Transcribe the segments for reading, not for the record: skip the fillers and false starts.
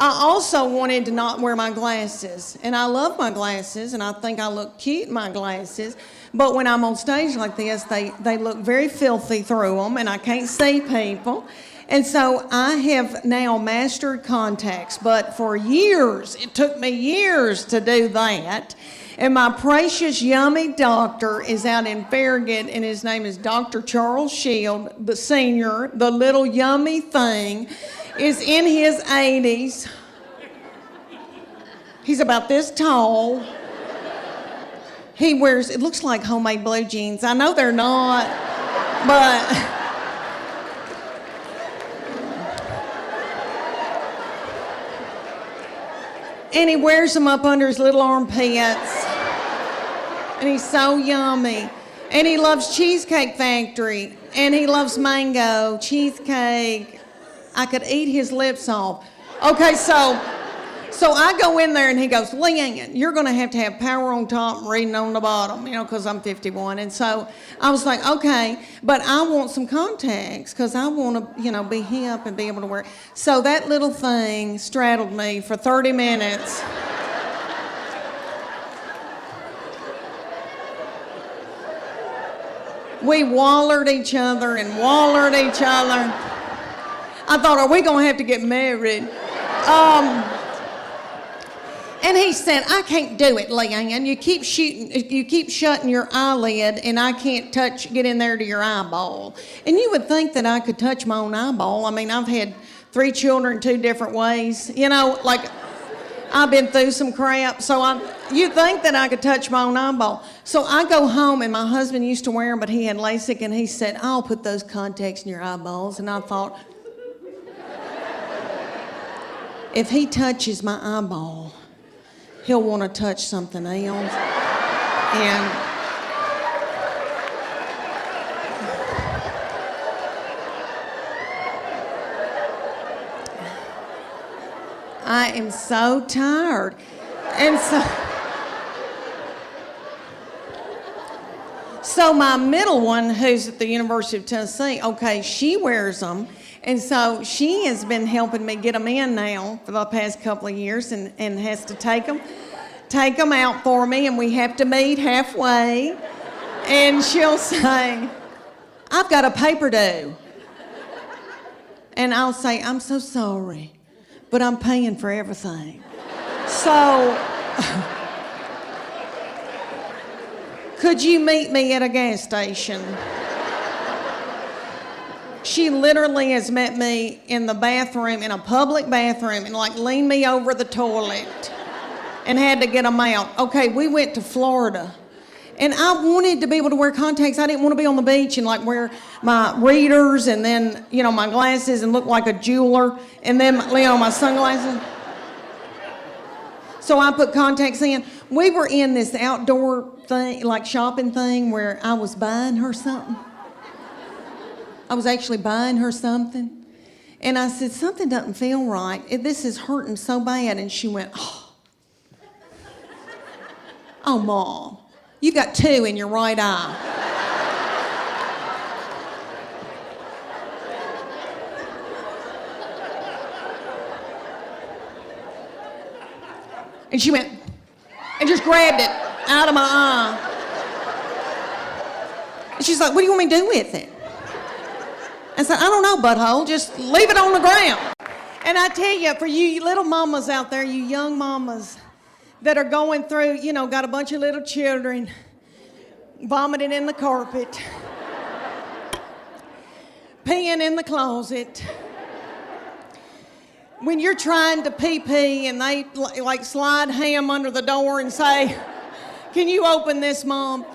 I also wanted to not wear my glasses. And I love my glasses, and I think I look cute in my glasses. But when I'm on stage like this, they look very filthy through them, and I can't see people. And so I have now mastered contacts. But for years, it took me years to do that. And my precious, yummy doctor is out in Farragut, and his name is Dr. Charles Shield, the senior. The little yummy thing is in his 80s. He's about this tall. He wears, it looks like homemade blue jeans. I know they're not, but... And he wears them up under his little armpits. And he's so yummy. And he loves Cheesecake Factory. And he loves mango, cheesecake. I could eat his lips off. Okay, so I go in there and he goes, Leanne, you're going to have power on top and reading on the bottom, because I'm 51. And so I was like, okay, but I want some contacts because I want to, be hip and be able to wear. So that little thing straddled me for 30 minutes. We wallered each other and wallered each other. I thought, are we going to have to get married? And he said, I can't do it, Leanne. You keep shutting your eyelid, and I can't get in there to your eyeball. And you would think that I could touch my own eyeball. I mean, I've had 3 children 2 different ways. I've been through some crap, so you'd think that I could touch my own eyeball. So I go home, and my husband used to wear them, but he had LASIK, and he said, I'll put those contacts in your eyeballs. And I thought, if he touches my eyeball, he'll want to touch something else. And I am so tired. And so my middle one, who's at the University of Tennessee, okay, she wears them. And so she has been helping me get them in now for the past couple of years and has to take them out for me, and we have to meet halfway. And she'll say, I've got a paper due. And I'll say, I'm so sorry, but I'm paying for everything. So, could you meet me at a gas station? She literally has met me in the bathroom, in a public bathroom, and leaned me over the toilet and had to get them out. Okay, we went to Florida, and I wanted to be able to wear contacts. I didn't want to be on the beach and wear my readers and then, my glasses and look like a jeweler and then, my sunglasses. So I put contacts in. We were in this outdoor thing, shopping thing where I was buying her something. I was actually buying her something. And I said, something doesn't feel right. This is hurting so bad. And she went, oh, Mom, you got 2 in your right eye. And she went and just grabbed it out of my eye. And she's like, what do you want me to do with it? I said, I don't know, butthole. Just leave it on the ground. And I tell you, for you little mamas out there, you young mamas that are going through, got a bunch of little children vomiting in the carpet, peeing in the closet. When you're trying to pee and they slide ham under the door and say, can you open this, Mom?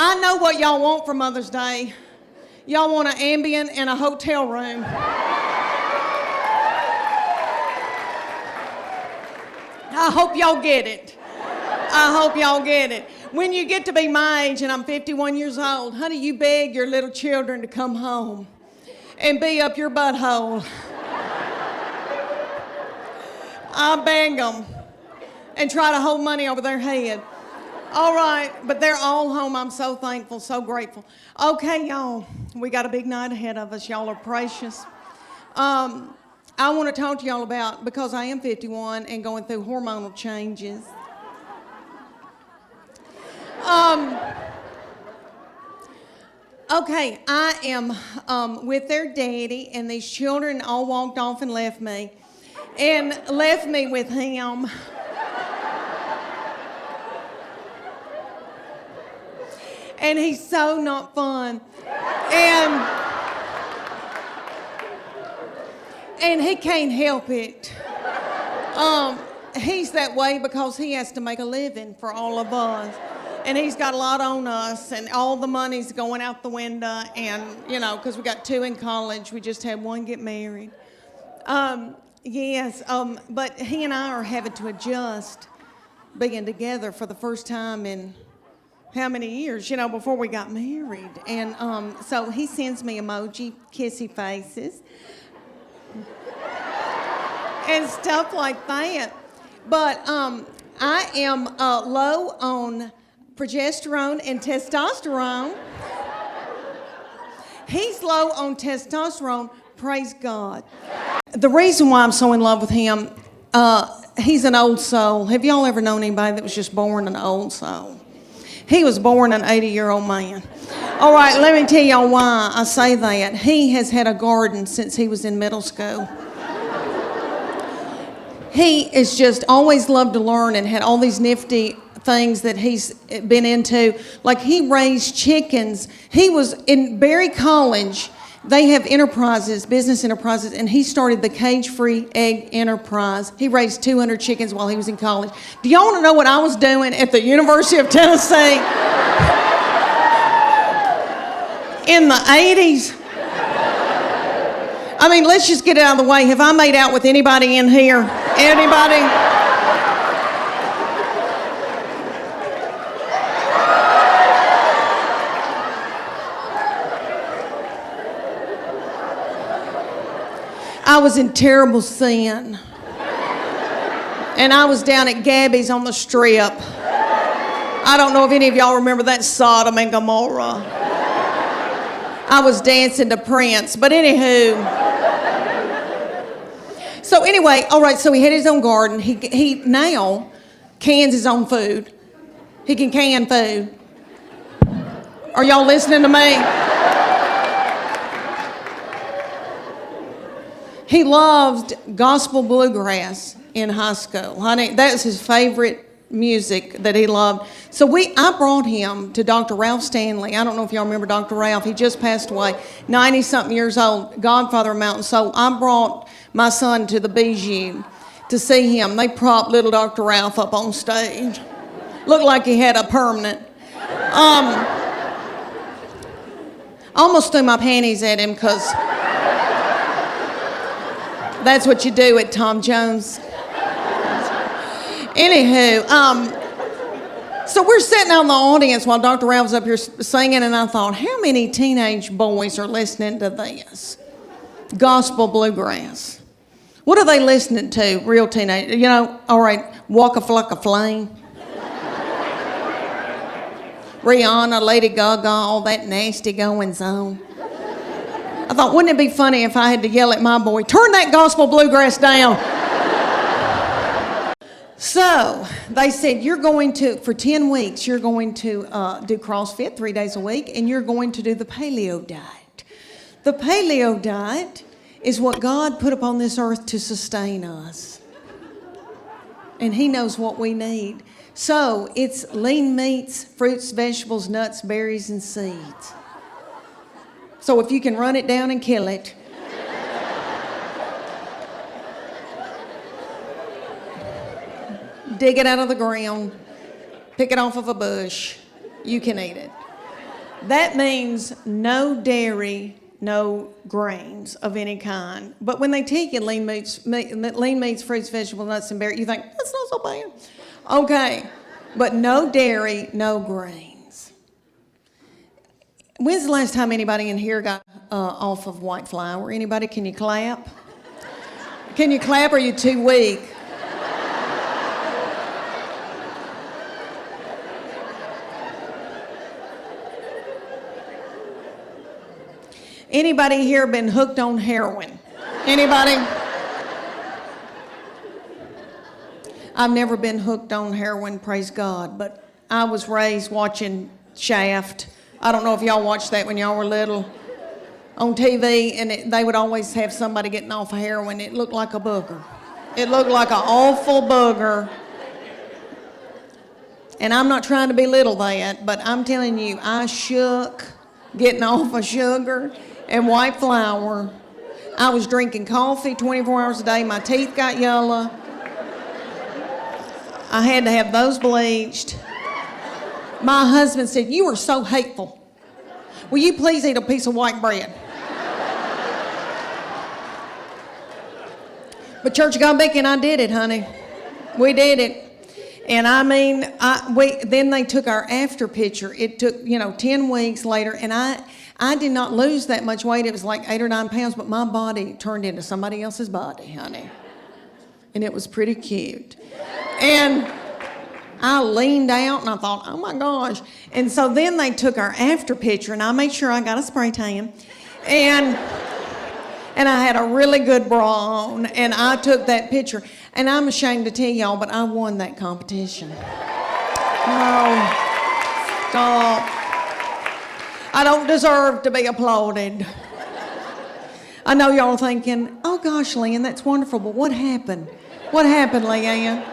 I know what y'all want for Mother's Day. Y'all want an Ambien and a hotel room. I hope y'all get it. I hope y'all get it. When you get to be my age, and I'm 51 years old, honey, you beg your little children to come home and be up your butthole. I beg them and try to hold money over their head. All right, but they're all home. I'm so thankful, so grateful. Okay, y'all, we got a big night ahead of us. Y'all are precious. I want to talk to y'all about, because I am 51 and going through hormonal changes. Okay, I am with their daddy, and these children all walked off and left me with him. And he's so not fun. And he can't help it. He's that way because he has to make a living for all of us. And he's got a lot on us, and all the money's going out the window. And, you know, because we got 2 in college, we just had 1 get married. But he and I are having to adjust being together for the first time in how many years, you know, before we got married. And so he sends me emoji, kissy faces, and stuff like that. But I am low on progesterone and testosterone. He's low on testosterone, praise God. The reason why I'm so in love with him, he's an old soul. Have y'all ever known anybody that was just born an old soul? He was born an 80-year-old man. All right, let me tell y'all why I say that. He has had a garden since he was in middle school. He has just always loved to learn and had all these nifty things that he's been into. Like, he raised chickens. He was in Berry College. They have enterprises, business enterprises, and he started the cage-free egg enterprise. He raised 200 chickens while he was in college. Do y'all want to know what I was doing at the University of Tennessee in the 80s? I mean, let's just get it out of the way. Have I made out with anybody in here? Anybody? I was in terrible sin. And I was down at Gabby's on the Strip. I don't know if any of y'all remember that Sodom and Gomorrah. I was dancing to Prince, but anywho. So anyway, all right, so he had his own garden. He now cans his own food. He can can food. Are y'all listening to me? He loved gospel bluegrass in high school. Honey, that's his favorite music that he loved. So I brought him to Dr. Ralph Stanley. I don't know if y'all remember Dr. Ralph. He just passed away, 90-something years old, godfather of Mountain Soul. I brought my son to the Bijou to see him. They propped little Dr. Ralph up on stage. Looked like he had a permanent. Almost threw my panties at him because that's what you do at Tom Jones. Anywho, so we're sitting out in the audience while Dr. Ralph's up here singing, and I thought, how many teenage boys are listening to this? Gospel bluegrass. What are they listening to, real teenage? You know, all right, Waka Flocka Flame. Rihanna, Lady Gaga, all that nasty goings on. I thought, wouldn't it be funny if I had to yell at my boy, turn that gospel bluegrass down? So they said, for 10 weeks, you're going to do CrossFit 3 days a week, and you're going to do the paleo diet. The paleo diet is what God put upon this earth to sustain us. And he knows what we need. So it's lean meats, fruits, vegetables, nuts, berries, and seeds. So if you can run it down and kill it, dig it out of the ground, pick it off of a bush, you can eat it. That means no dairy, no grains of any kind. But when they take you lean meats, fruits, vegetables, nuts, and berries, you think, that's not so bad. Okay, but no dairy, no grains. When's the last time anybody in here got off of white flour? Anybody, can you clap? Can you clap, or are you too weak? Anybody here been hooked on heroin? Anybody? I've never been hooked on heroin, praise God, but I was raised watching Shaft. I don't know if y'all watched that when y'all were little on TV, and they would always have somebody getting off of heroin. It looked like a booger. It looked like an awful booger. And I'm not trying to belittle that, but I'm telling you, I shook getting off of sugar and white flour. I was drinking coffee 24 hours a day. My teeth got yellow. I had to have those bleached. My husband said, "You are so hateful. Will you please eat a piece of white bread?" But Church of God Beacon, I did it, honey. We did it. And I mean, then they took our after picture. It took, 10 weeks later, and I did not lose that much weight. It was like 8 or 9 pounds, but my body turned into somebody else's body, honey. And it was pretty cute. And I leaned out and I thought, oh my gosh. And so then they took our after picture, and I made sure I got a spray tan. And I had a really good bra on, and I took that picture. And I'm ashamed to tell y'all, but I won that competition. No, stop. I don't deserve to be applauded. I know y'all are thinking, oh gosh, Leanne, that's wonderful, but what happened? What happened, Leanne?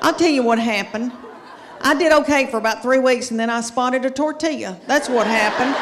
I'll tell you what happened. I did okay for about 3 weeks, and then I spotted a tortilla. That's what happened.